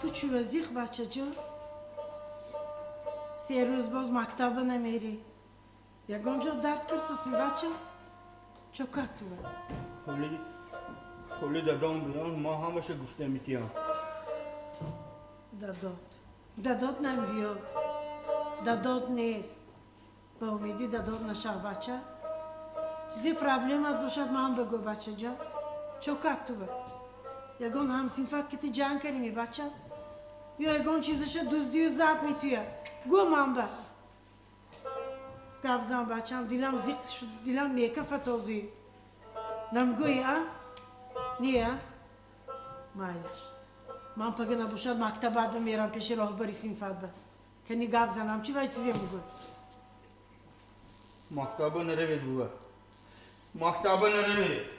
تو چی وزیخ بچه جان؟ 3 روز باز مکتب نمیری. یکان جا درد کرسوس می بچه؟ چوکت توه؟ حالی دادام بیان ما همشه گفته میتیم. دادات نمیاد. دادات نیست. با امیدی دادات نشه بچه؟ چیزی پرابلمت باشد من بگو بچه جان. چوکت توه؟ یکان همسین فکر کتی جنگ کردی بچه؟ یا یکان چیزش دزدی و زد میتویه. گو من به. گفزم بچم دیلم زیق شد دیلم میکفه توزی. نمگویی ها؟ نیه؟ مایلش. من پگه نباشد مکتب بعد میرم پیش راهبری سینفت به. کنی گفت زنم چی وای چیزی میگوی؟ مکتب نروید بوه. مکتب نروید.